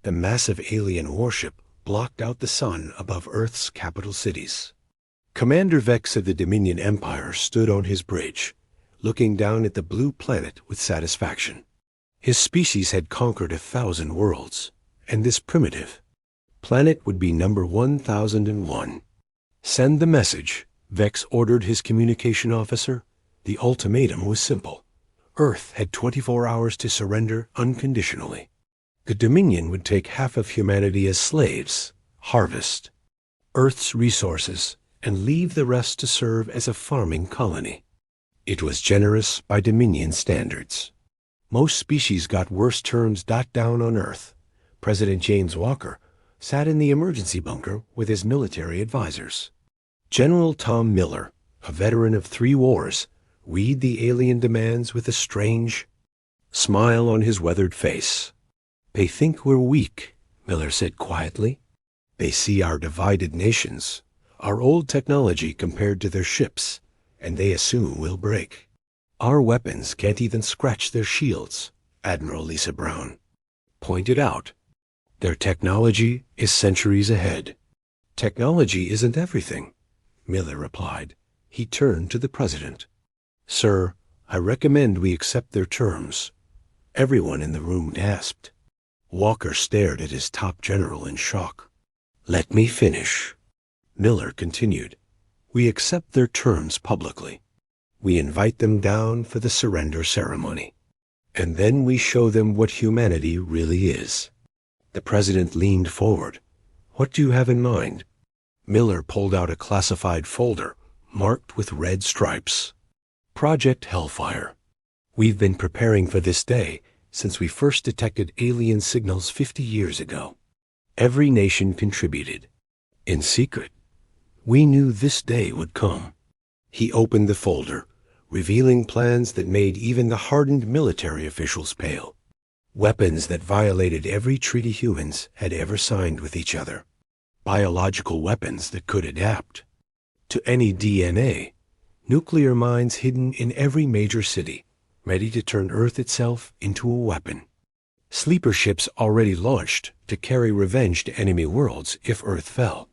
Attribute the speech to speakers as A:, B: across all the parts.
A: The massive alien warship blocked out the sun above Earth's capital cities. Commander Vex of the Dominion Empire stood on his bridge, looking down at the blue planet with satisfaction. His species had conquered 1,000 worlds, and this primitive planet would be number 1001. Send the message, Vex ordered his communication officer. The ultimatum was simple. Earth had 24 hours to surrender unconditionally. The Dominion would take half of humanity as slaves, harvest Earth's resources, and leave the rest to serve as a farming colony. It was generous by Dominion standards. Most species got worse terms. Down on Earth, President James Walker sat in the emergency bunker with his military advisors. General Tom Miller, a veteran of 3 wars, read the alien demands with a strange smile on his weathered face. They think we're weak, Miller said quietly. They see our divided nations, our old technology compared to their ships, and they assume we'll break. Our weapons can't even scratch their shields, Admiral Lisa Brown pointed out. Their technology is centuries ahead. Technology isn't everything, Miller replied. He turned to the president. Sir, I recommend we accept their terms. Everyone in the room gasped. Walker stared at his top general in shock. Let me finish. Miller continued. We accept their terms publicly. We invite them down for the surrender ceremony. And then we show them what humanity really is. The president leaned forward. What do you have in mind? Miller pulled out a classified folder marked with red stripes. Project Hellfire. We've been preparing for this day since we first detected alien signals 50 years ago. Every nation contributed. In secret, we knew this day would come. He opened the folder, revealing plans that made even the hardened military officials pale. Weapons that violated every treaty humans had ever signed with each other. Biological weapons that could adapt to any DNA. Nuclear mines hidden in every major city, ready to turn Earth itself into a weapon. Sleeper ships already launched to carry revenge to enemy worlds if Earth fell.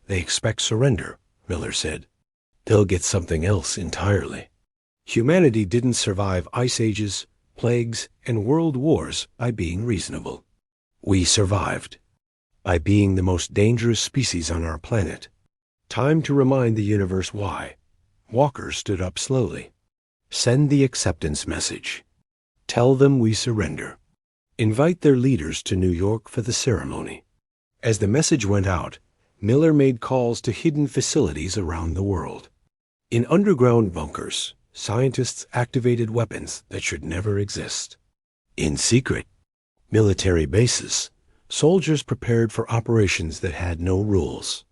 A: They expect surrender, Miller said. They'll get something else entirely. Humanity didn't survive ice ages, plagues, and world wars by being reasonable. We survived by being the most dangerous species on our planet. Time to remind the universe why. Walker stood up slowly. Send the acceptance message. Tell them we surrender. Invite their leaders to New York for the ceremony. As the message went out, Miller made calls to hidden facilities around the world. In underground bunkers, scientists activated weapons that should never exist. In secret, military bases, soldiers prepared for operations that had no rules.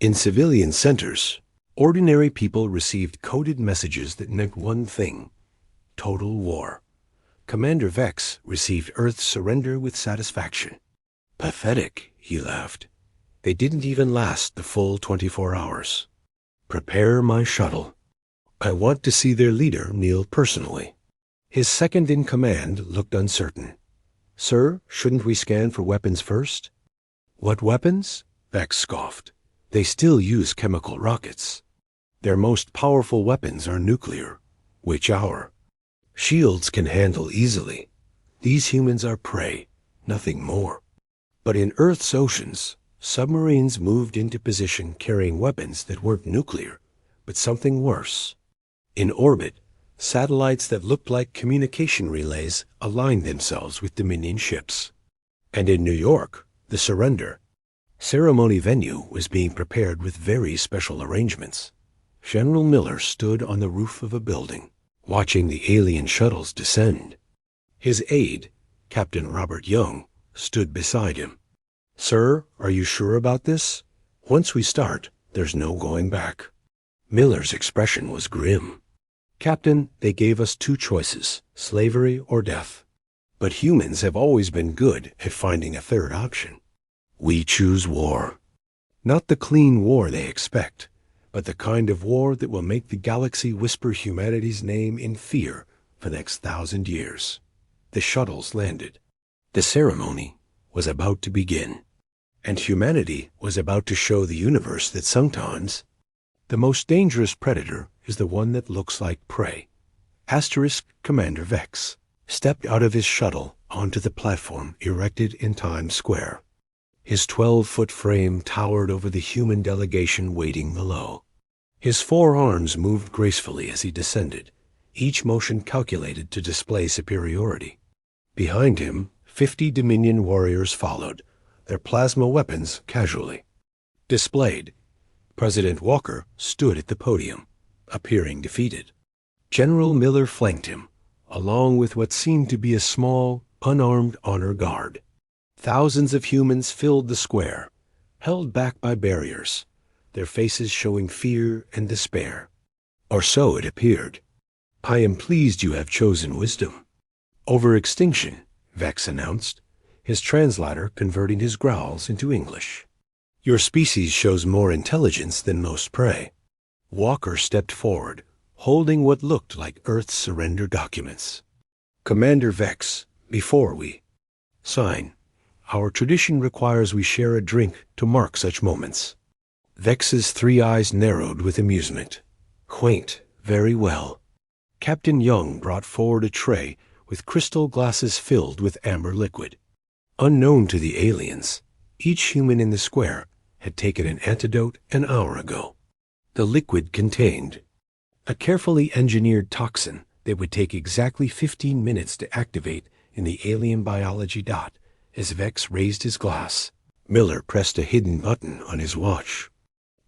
A: In civilian centers, ordinary people received coded messages that meant one thing: total war. Commander Vex received Earth's surrender with satisfaction. Pathetic, he laughed. They didn't even last the full 24 hours. Prepare my shuttle. I want to see their leader kneel personally. His second-in-command looked uncertain. Sir, shouldn't we scan for weapons first? What weapons? Vex scoffed. They still use chemical rockets. Their most powerful weapons are nuclear, which our shields can handle easily. These humans are prey, nothing more. But in Earth's oceans, submarines moved into position carrying weapons that weren't nuclear, but something worse. In orbit, satellites that looked like communication relays aligned themselves with Dominion ships. And in New York, the surrender ceremony venue was being prepared with very special arrangements. General Miller stood on the roof of a building, watching the alien shuttles descend. His aide, Captain Robert Young, stood beside him. Sir, are you sure about this? Once we start, there's no going back. Miller's expression was grim. Captain, they gave us 2 choices, slavery or death. But humans have always been good at finding a third option. We choose war. Not the clean war they expect, but the kind of war that will make the galaxy whisper humanity's name in fear for the next 1,000 years. The shuttles landed. The ceremony was about to begin. And humanity was about to show the universe that sometimes the most dangerous predator is the one that looks like prey. Commander Vex stepped out of his shuttle onto the platform erected in Times Square. His 12-foot frame towered over the human delegation waiting below. His 4 arms moved gracefully as he descended, each motion calculated to display superiority. Behind him, 50 Dominion warriors followed, their plasma weapons casually displayed. President Walker stood at the podium, appearing defeated. General Miller flanked him, along with what seemed to be a small, unarmed honor guard. Thousands of humans filled the square, held back by barriers, their faces showing fear and despair. Or so it appeared. "I am pleased you have chosen wisdom over extinction," Vex announced, his translator converting his growls into English. "Your species shows more intelligence than most prey." Walker stepped forward, holding what looked like Earth's surrender documents. "Commander Vex, before we sign, our tradition requires we share a drink to mark such moments." Vex's 3 eyes narrowed with amusement. "Quaint, very well." Captain Young brought forward a tray with crystal glasses filled with amber liquid. Unknown to the aliens, each human in the square had taken an antidote an hour ago. The liquid contained a carefully engineered toxin that would take exactly 15 minutes to activate in the alien biology dot. As Vex raised his glass, Miller pressed a hidden button on his watch.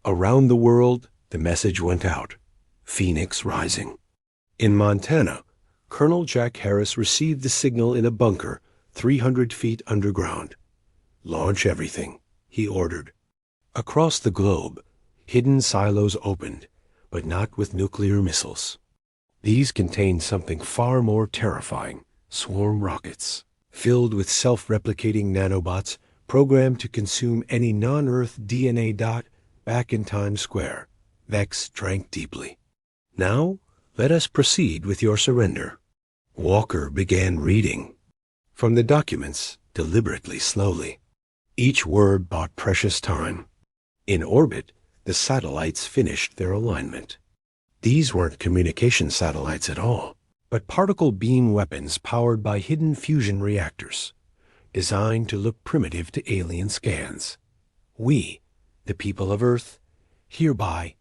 A: Around the world, the message went out. Phoenix rising. In Montana, Colonel Jack Harris received the signal in a bunker 300 feet underground. "Launch everything," he ordered. Across the globe, hidden silos opened, but not with nuclear missiles. These contained something far more terrifying: swarm rockets, filled with self-replicating nanobots programmed to consume any non-Earth DNA dot back in Times Square. Vex drank deeply. "Now, let us proceed with your surrender." Walker began reading from the documents, deliberately slowly. Each word bought precious time. In orbit, the satellites finished their alignment. These weren't communication satellites at all, but particle beam weapons powered by hidden fusion reactors, designed to look primitive to alien scans. "We, the people of Earth, hereby ...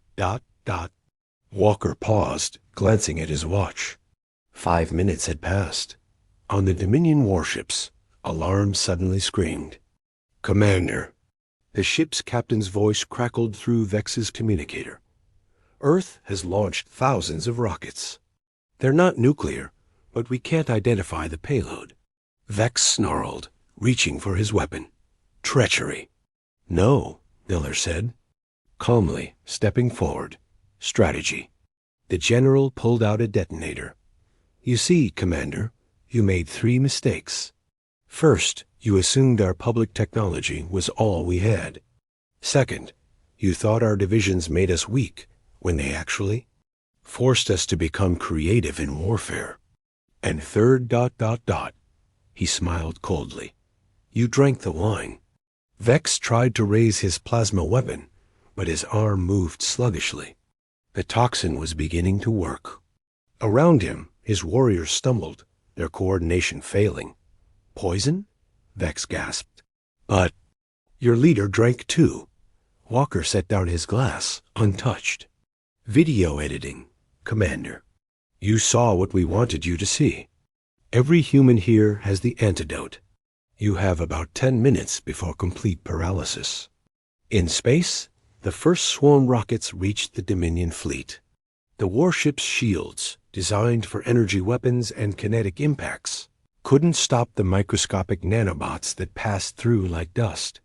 A: Walker paused, glancing at his watch. 5 minutes had passed. On the Dominion warships, alarms suddenly screamed. "Commander." The ship's captain's voice crackled through Vex's communicator. "Earth has launched thousands of rockets. They're not nuclear, but we can't identify the payload." Vex snarled, reaching for his weapon. "Treachery." "No," Miller said, calmly stepping forward. "Strategy." The general pulled out a detonator. "You see, Commander, you made 3 mistakes. First, you assumed our public technology was all we had. Second, you thought our divisions made us weak when they actually forced us to become creative in warfare. And third, ... He smiled coldly. "You drank the wine." Vex tried to raise his plasma weapon, but his arm moved sluggishly. The toxin was beginning to work. Around him, his warriors stumbled, their coordination failing. "Poison?" Vex gasped. "But your leader drank too." Walker set down his glass, untouched. "Video editing, Commander. You saw what we wanted you to see. Every human here has the antidote. You have about 10 minutes before complete paralysis." In space, the first swarm rockets reached the Dominion fleet. The warship's shields, designed for energy weapons and kinetic impacts, couldn't stop the microscopic nanobots that passed through like dust.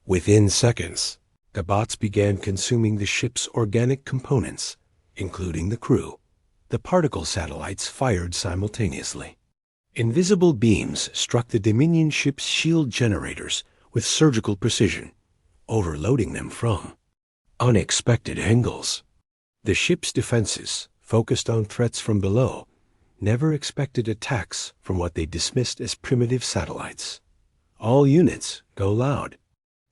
A: Within seconds, the bots began consuming the ship's organic components, including the crew. The particle satellites fired simultaneously. Invisible beams struck the Dominion ship's shield generators with surgical precision, overloading them from unexpected angles. The ship's defenses, focused on threats from below, never expected attacks from what they dismissed as primitive satellites. All units, go loud.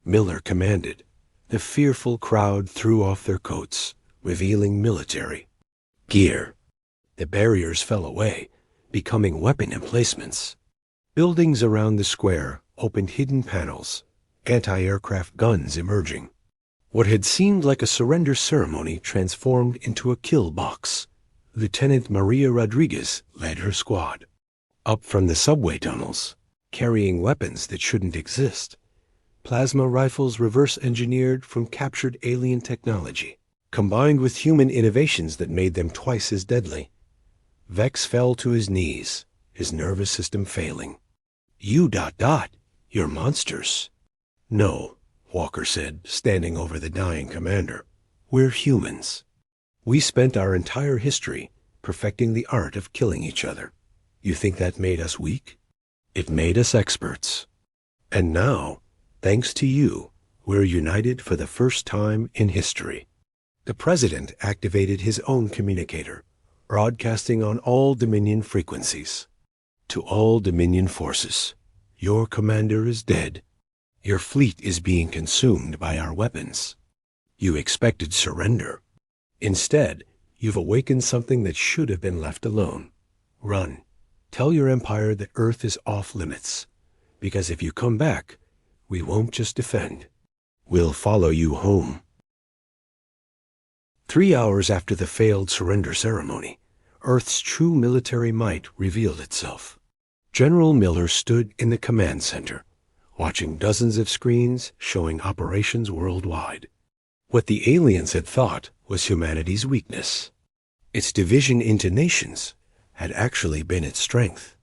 A: Miller commanded. The fearful crowd threw off their coats, revealing military gear. The barriers fell away, becoming weapon emplacements. Buildings around the square opened hidden panels, anti-aircraft guns emerging. What had seemed like a surrender ceremony transformed into a kill box. Lieutenant Maria Rodriguez led her squad. Up from the subway tunnels, carrying weapons that shouldn't exist. Plasma rifles reverse-engineered from captured alien technology, combined with human innovations that made them twice as deadly. Vex fell to his knees, his nervous system failing. You're monsters. No, Walker said, standing over the dying commander. We're humans. We spent our entire history perfecting the art of killing each other. You think that made us weak? It made us experts. And now, thanks to you, we're united for the first time in history. The president activated his own communicator, broadcasting on all Dominion frequencies. To all Dominion forces, your commander is dead. Your fleet is being consumed by our weapons. You expected surrender. Instead, you've awakened something that should have been left alone. Run. Tell your empire that Earth is off limits. Because if you come back, we won't just defend. We'll follow you home. 3 hours after the failed surrender ceremony, Earth's true military might revealed itself. General Miller stood in the command center, watching dozens of screens showing operations worldwide. What the aliens had thought was humanity's weakness. Its division into nations had actually been its strength.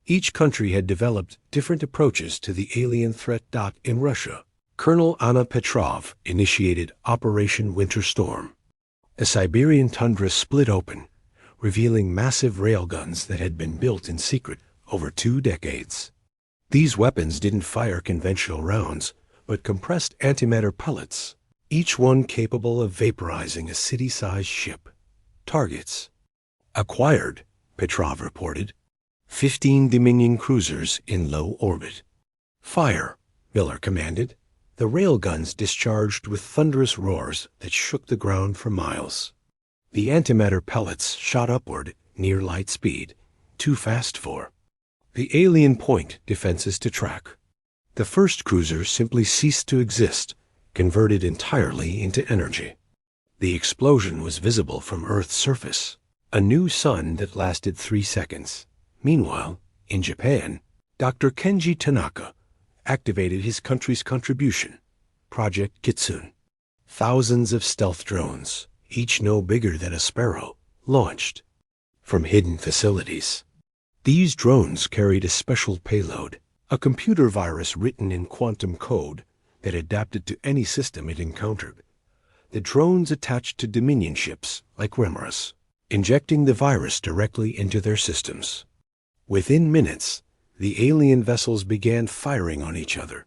A: Each country had developed different approaches to the alien threat. In Russia, Colonel Anna Petrov initiated Operation Winter Storm. A Siberian tundra split open, revealing massive railguns that had been built in secret over 2 decades. These weapons didn't fire conventional rounds, but compressed antimatter pellets, each one capable of vaporizing a city-sized ship. Targets acquired, Petrov reported. 15 Dominion cruisers in low orbit. Fire, Miller commanded. The railguns discharged with thunderous roars that shook the ground for miles. The antimatter pellets shot upward near light speed, too fast for the alien point defenses to track. The first cruiser simply ceased to exist, converted entirely into energy. The explosion was visible from Earth's surface, a new sun that lasted 3 seconds. Meanwhile, in Japan, Dr. Kenji Tanaka activated his country's contribution, Project Kitsune. Thousands of stealth drones, each no bigger than a sparrow, launched from hidden facilities. These drones carried a special payload, a computer virus written in quantum code that adapted to any system it encountered. The drones attached to Dominion ships like Remoras, injecting the virus directly into their systems. Within minutes, the alien vessels began firing on each other,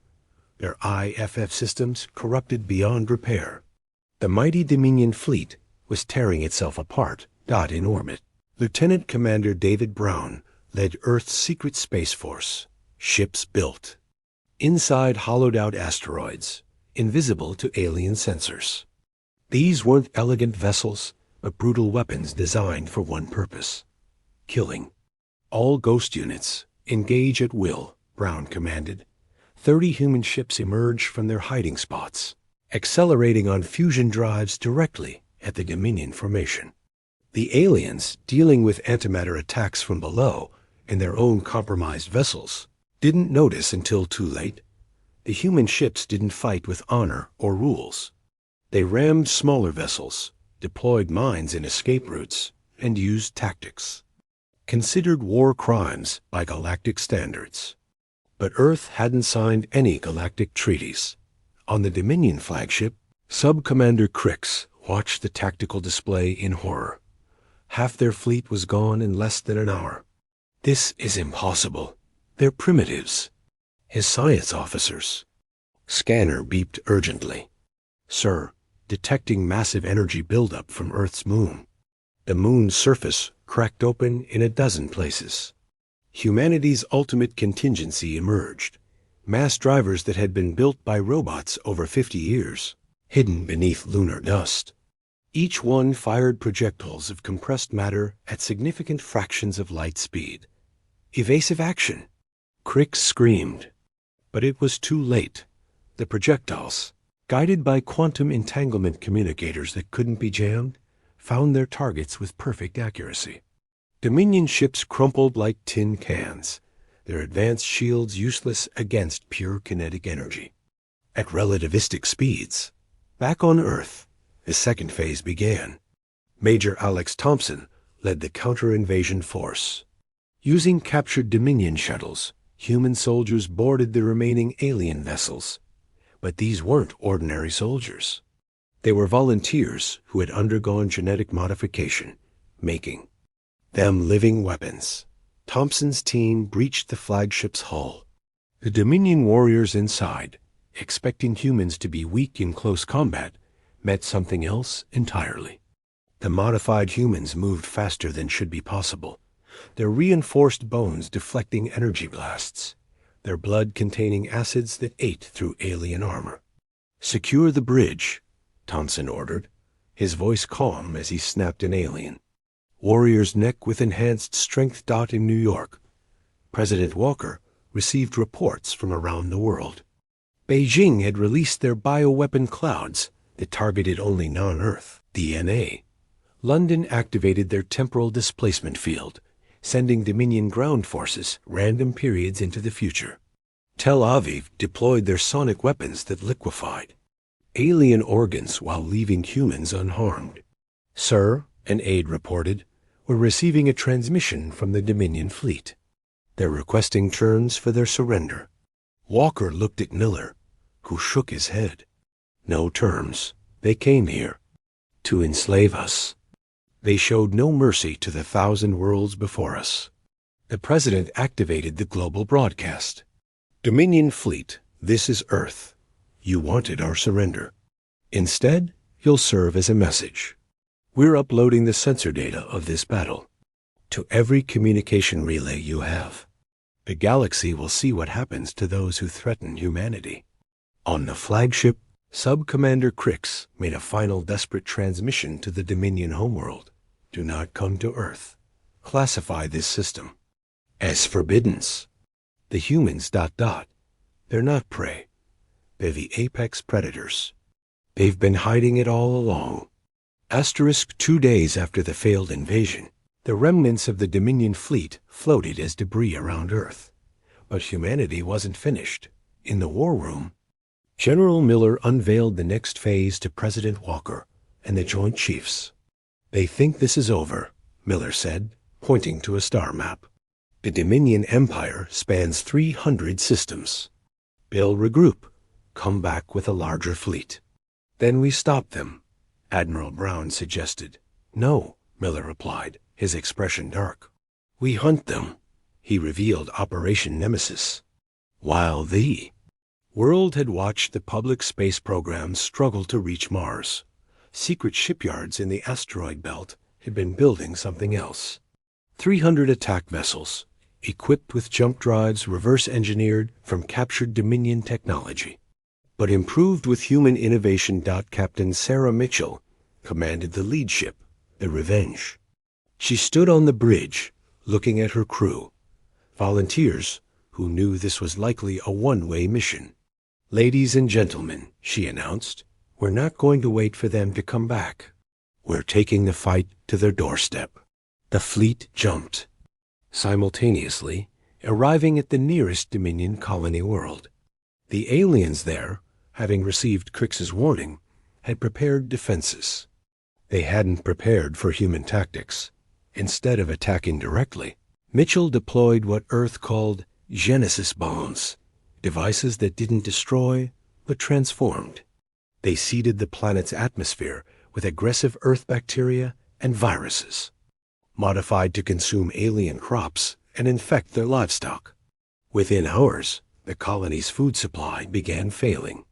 A: their IFF systems corrupted beyond repair. The mighty Dominion fleet was tearing itself apart. In orbit, Lieutenant Commander David Brown led Earth's secret space force, ships built inside hollowed-out asteroids, invisible to alien sensors. These weren't elegant vessels, but brutal weapons designed for one purpose: killing. All ghost units, engage at will, Brown commanded. 30 human ships emerged from their hiding spots, accelerating on fusion drives directly at the Dominion formation. The aliens, dealing with antimatter attacks from below in their own compromised vessels, didn't notice until too late. The human ships didn't fight with honor or rules. They rammed smaller vessels, deployed mines in escape routes, and used tactics considered war crimes by galactic standards. But Earth hadn't signed any galactic treaties. On the Dominion flagship, Sub-Commander Crix watched the tactical display in horror. Half their fleet was gone in less than an hour. This is impossible. They're primitives. His science officers. Scanner beeped urgently. Sir, detecting massive energy buildup from Earth's moon. The moon's surface cracked open in a dozen places. Humanity's ultimate contingency emerged. mass drivers that had been built by robots over 50 years, hidden beneath lunar dust. Each one fired projectiles of compressed matter at significant fractions of light speed. Evasive action! Crix screamed. But it was too late. The projectiles, guided by quantum entanglement communicators that couldn't be jammed, found their targets with perfect accuracy. Dominion ships crumpled like tin cans, their advanced shields useless against pure kinetic energy. At relativistic speeds, back on Earth, the second phase began. Major Alex Thompson led the counter-invasion force. Using captured Dominion shuttles, human soldiers boarded the remaining alien vessels. But these weren't ordinary soldiers. They were volunteers who had undergone genetic modification, making them living weapons. Thompson's team breached the flagship's hull. The Dominion warriors inside, expecting humans to be weak in close combat, met something else entirely. The modified humans moved faster than should be possible, their reinforced bones deflecting energy blasts, their blood containing acids that ate through alien armor. "Secure the bridge," Thompson ordered, his voice calm as he snapped an alien. Warrior's neck with enhanced strength dot in New York. President Walker received reports from around the world. Beijing had released their bioweapon clouds that targeted only non-Earth DNA. London activated their temporal displacement field, sending Dominion ground forces random periods into the future. Tel Aviv deployed their sonic weapons that liquefied alien organs while leaving humans unharmed. "Sir," an aide reported, "we're receiving a transmission from the Dominion fleet. They're requesting terms for their surrender." Walker looked at Miller, who shook his head. "No terms. They came here to enslave us. They showed no mercy to the 1,000 worlds before us." The president activated the global broadcast. "Dominion fleet, this is Earth. You wanted our surrender. Instead, you'll serve as a message. We're uploading the sensor data of this battle to every communication relay you have. The galaxy will see what happens to those who threaten humanity." On the flagship, Sub-Commander Crix made a final desperate transmission to the Dominion homeworld. "Do not come to Earth. Classify this system as forbiddance. The humans ... They're not prey. They're the apex predators. They've been hiding it all along." 2 days after the failed invasion, the remnants of the Dominion fleet floated as debris around Earth. But humanity wasn't finished. In the war room, General Miller unveiled the next phase to President Walker and the Joint Chiefs. "They think this is over," Miller said, pointing to a star map. "The Dominion Empire spans 300 systems. They'll regroup, come back with a larger fleet. Then we stop them," Admiral Brown suggested. "No," Miller replied, his expression dark. "We hunt them." He revealed Operation Nemesis. While the world had watched the public space program struggle to reach Mars, secret shipyards in the asteroid belt had been building something else. 300 attack vessels, equipped with jump drives reverse-engineered from captured Dominion technology, but improved with human innovation. Captain Sarah Mitchell commanded the lead ship, the Revenge. She stood on the bridge, looking at her crew, volunteers who knew this was likely a one-way mission. "Ladies and gentlemen," she announced, "we're not going to wait for them to come back. We're taking the fight to their doorstep." The fleet jumped, simultaneously arriving at the nearest Dominion colony world. The aliens there, having received Crix's warning, had prepared defenses. They hadn't prepared for human tactics. Instead of attacking directly, Mitchell deployed what Earth called Genesis bombs, devices that didn't destroy, but transformed. They seeded the planet's atmosphere with aggressive Earth bacteria and viruses, modified to consume alien crops and infect their livestock. Within hours, the colony's food supply began failing.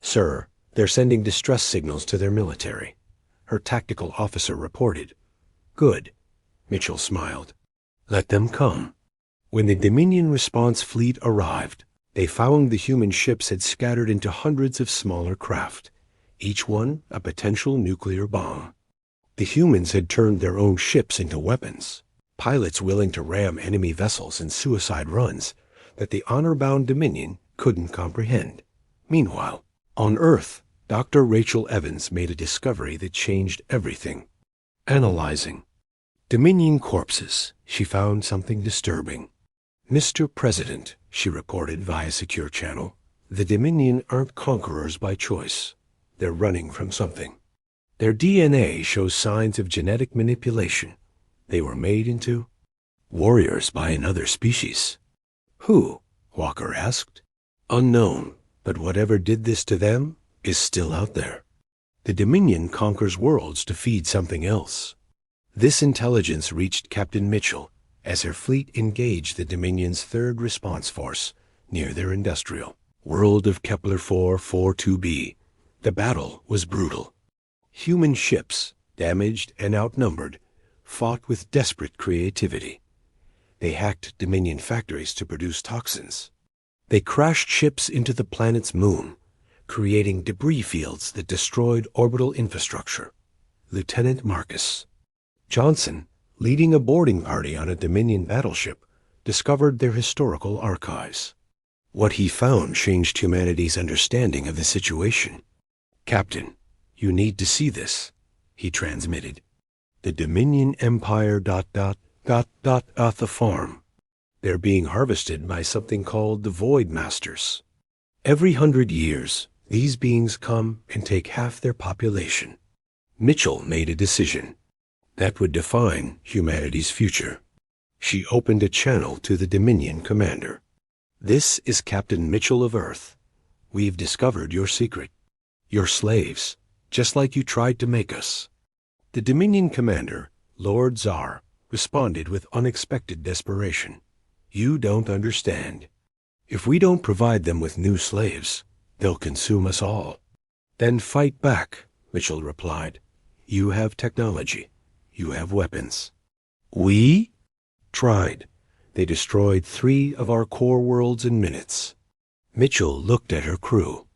A: "Sir, they're sending distress signals to their military," her tactical officer reported. "Good," Mitchell smiled. "Let them come." When the Dominion response fleet arrived, They found the human ships had scattered into hundreds of smaller craft, each one a potential nuclear bomb. The humans had turned their own ships into weapons, pilots willing to ram enemy vessels in suicide runs that the honor-bound Dominion couldn't comprehend. Meanwhile, on Earth, Dr. Rachel Evans made a discovery that changed everything. Analyzing Dominion corpses, she found something disturbing. "Mr. President," she reported via secure channel, "the Dominion aren't conquerors by choice. They're running from something. Their DNA shows signs of genetic manipulation. They were made into warriors by another species." "Who?" Walker asked. "Unknown, but whatever did this to them is still out there. The Dominion conquers worlds to feed something else." This intelligence reached Captain Mitchell as her fleet engaged the Dominion's third response force near their industrial world of Kepler 442b. The battle was brutal. Human ships, damaged and outnumbered, fought with desperate creativity. They hacked Dominion factories to produce toxins. They crashed ships into the planet's moon, creating debris fields that destroyed orbital infrastructure. Lieutenant Marcus Johnson, leading a boarding party on a Dominion battleship, discovered their historical archives. What he found changed humanity's understanding of the situation. "Captain, you need to see this," he transmitted. "The Dominion Empire ... at the farm. They're being harvested by something called the Void Masters. Every 100 years, these beings come and take half their population." Mitchell made a decision. That would define humanity's future. She opened a channel to the Dominion commander. "This is Captain Mitchell of Earth. We've discovered your secret. You're slaves, just like you tried to make us." The Dominion commander, Lord Czar, responded with unexpected desperation. "You don't understand. If we don't provide them with new slaves, they'll consume us all." "Then fight back," Mitchell replied. "You have technology. You have weapons." "We?" "Tried. They destroyed 3 of our core worlds in minutes." Mitchell looked at her crew.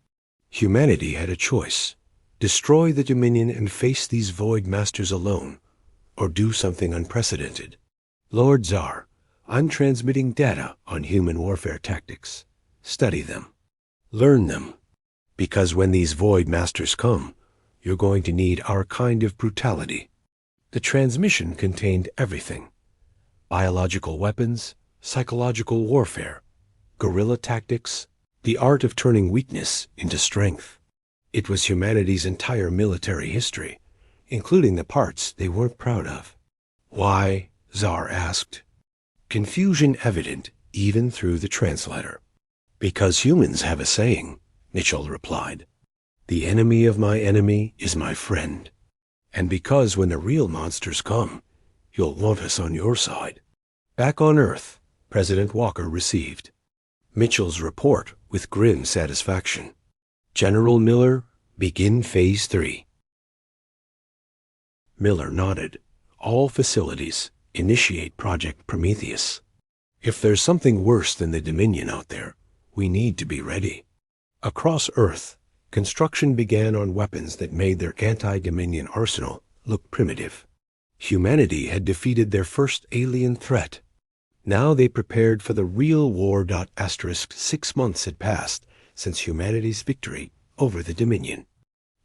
A: Humanity had a choice: destroy the Dominion and face these Void Masters alone, or do something unprecedented. "Lord Czar, I'm transmitting data on human warfare tactics. Study them. Learn them. Because when these Void Masters come, you're going to need our kind of brutality." The transmission contained everything: biological weapons, psychological warfare, guerrilla tactics, the art of turning weakness into strength. It was humanity's entire military history, including the parts they weren't proud of. "Why?" Czar asked. Confusion evident even through the translator. "Because humans have a saying," Mitchell replied. "The enemy of my enemy is my friend. And because when the real monsters come, you'll want us on your side." Back on Earth, President Walker received Mitchell's report with grim satisfaction. "General Miller, begin Phase 3. Miller nodded. "All facilities, initiate Project Prometheus. If there's something worse than the Dominion out there, we need to be ready." Across Earth, construction began on weapons that made their anti-Dominion arsenal look primitive. Humanity had defeated their first alien threat. Now they prepared for the real war. 6 months had passed since humanity's victory over the Dominion.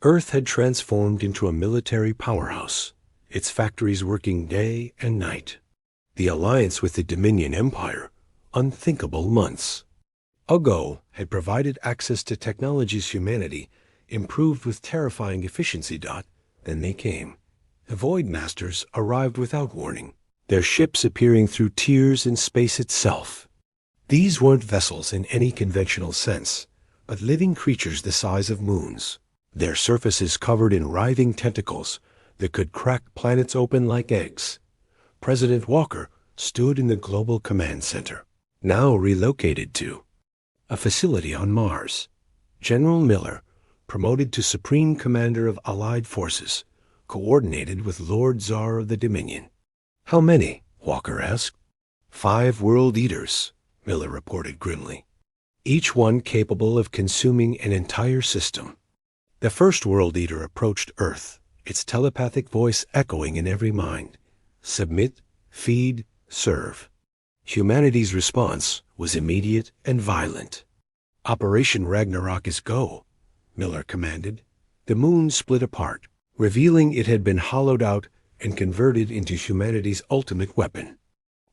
A: Earth had transformed into a military powerhouse, its factories working day and night. The alliance with the Dominion Empire, unthinkable months ago, had provided access to technologies humanity improved with terrifying efficiency. Then they came. The Void Masters arrived without warning, their ships appearing through tears in space itself. These weren't vessels in any conventional sense, but living creatures the size of moons, their surfaces covered in writhing tentacles that could crack planets open like eggs. President Walker stood in the Global Command Center, now relocated to a facility on Mars. General Miller, promoted to Supreme Commander of Allied Forces, coordinated with Lord Czar of the Dominion. "How many?" Walker asked. 5 world eaters," Miller reported grimly. each one capable of consuming an entire system. The first World Eater approached Earth, its telepathic voice echoing in every mind. Submit, feed, serve. Humanity's response was immediate and violent. Operation Ragnarok is go, Miller commanded. The moon split apart, revealing it had been hollowed out and converted into humanity's ultimate weapon.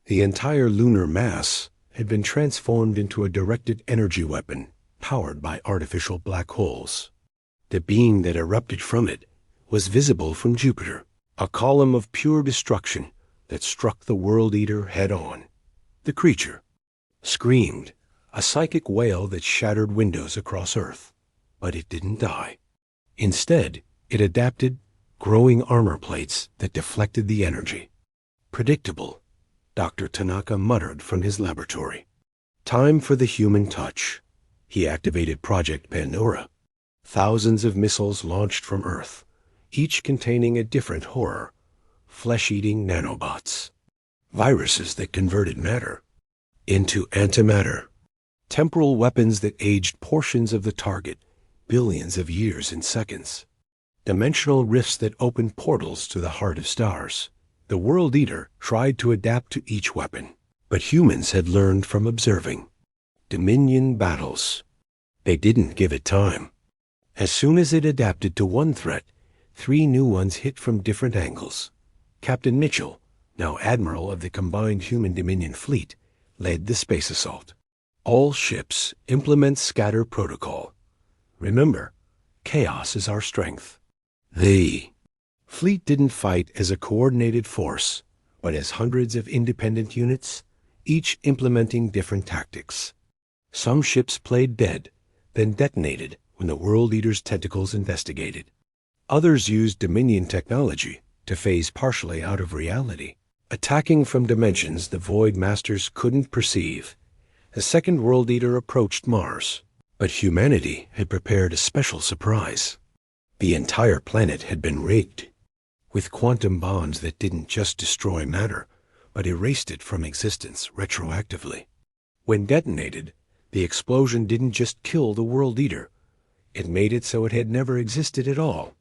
A: The entire lunar mass had been transformed into a directed energy weapon powered by artificial black holes. The beam that erupted from it was visible from Jupiter, a column of pure destruction that struck the World Eater head-on. The creature screamed, a psychic wail that shattered windows across Earth. But it didn't die. Instead, it adapted, growing armor plates that deflected the energy. Predictable, Dr. Tanaka muttered from his laboratory. Time for the human touch. He activated Project Pandora. Thousands of missiles launched from Earth, each containing a different horror. Flesh-eating nanobots. Viruses that converted matter into antimatter. Temporal weapons that aged portions of the target, billions of years in seconds. Dimensional rifts that opened portals to the heart of stars. The World Eater tried to adapt to each weapon, but humans had learned from observing. Dominion battles. They didn't give it time. As soon as it adapted to one threat, 3 new ones hit from different angles. Captain Mitchell, now Admiral of the combined Human-Dominion fleet, led the space assault. All ships implement scatter protocol. Remember, chaos is our strength. The fleet didn't fight as a coordinated force, but as hundreds of independent units, each implementing different tactics. Some ships played dead, then detonated when the World Eater's tentacles investigated. Others used Dominion technology to phase partially out of reality, attacking from dimensions the Void Masters couldn't perceive. The second World Eater approached Mars, but humanity had prepared a special surprise. The entire planet had been rigged, with quantum bonds that didn't just destroy matter, but erased it from existence retroactively. When detonated, the explosion didn't just kill the World Eater. It made it so it had never existed at all.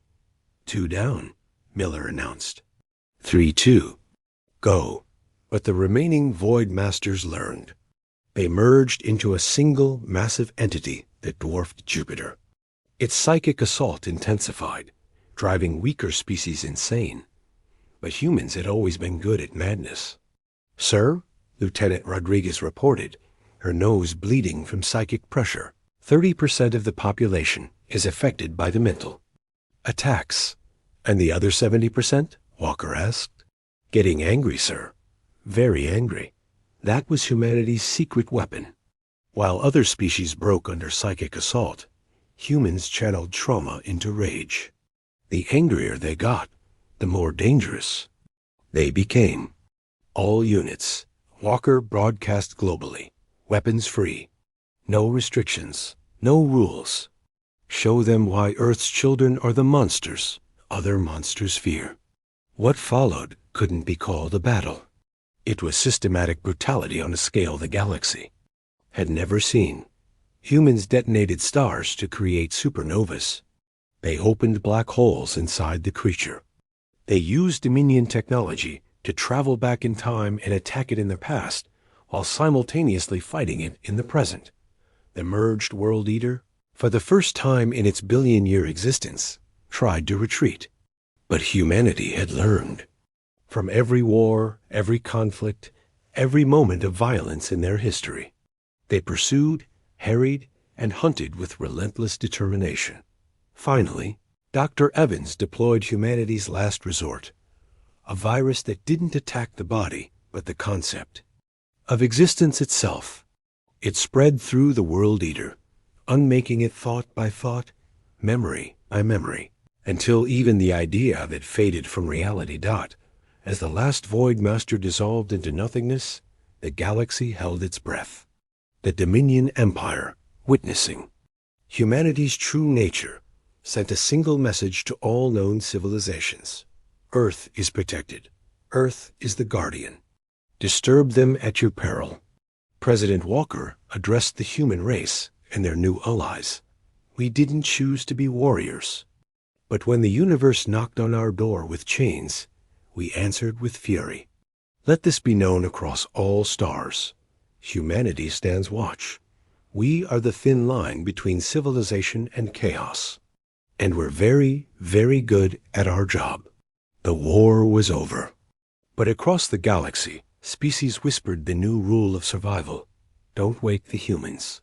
A: 2 down, Miller announced. 3-2. Go. But the remaining Void Masters learned. They merged into a single massive entity that dwarfed Jupiter. Its psychic assault intensified, driving weaker species insane. But humans had always been good at madness. Sir, Lieutenant Rodriguez reported, her nose bleeding from psychic pressure. 30% of the population is affected by the mental attacks. And the other 70%? Walker asked. Getting angry, sir. Very angry. That was humanity's secret weapon. While other species broke under psychic assault, humans channeled trauma into rage. The angrier they got, the more dangerous they became. All units. Walker broadcast globally. Weapons free. No restrictions. No rules. Show them why Earth's children are the monsters other monsters fear. What followed couldn't be called a battle. It was systematic brutality on a scale the galaxy had never seen. Humans detonated stars to create supernovas. They opened black holes inside the creature. They used Dominion technology to travel back in time and attack it in the past, while simultaneously fighting it in the present. The merged World Eater, for the first time in its billion-year existence, tried to retreat. But humanity had learned. From every war, every conflict, every moment of violence in their history, they pursued, harried, and hunted with relentless determination. Finally, Dr. Evans deployed humanity's last resort, a virus that didn't attack the body, but the concept of existence itself. It spread through the World Eater, unmaking it thought by thought, memory by memory, until even the idea of it faded from reality. As the last Void Master dissolved into nothingness, the galaxy held its breath. The Dominion Empire, witnessing humanity's true nature, sent a single message to all known civilizations. Earth is protected. Earth is the guardian. Disturb them at your peril. President Walker addressed the human race and their new allies. We didn't choose to be warriors. But when the universe knocked on our door with chains, we answered with fury. Let this be known across all stars. Humanity stands watch. We are the thin line between civilization and chaos. And we're very, very good at our job. The war was over. But across the galaxy, species whispered the new rule of survival. Don't wake the humans.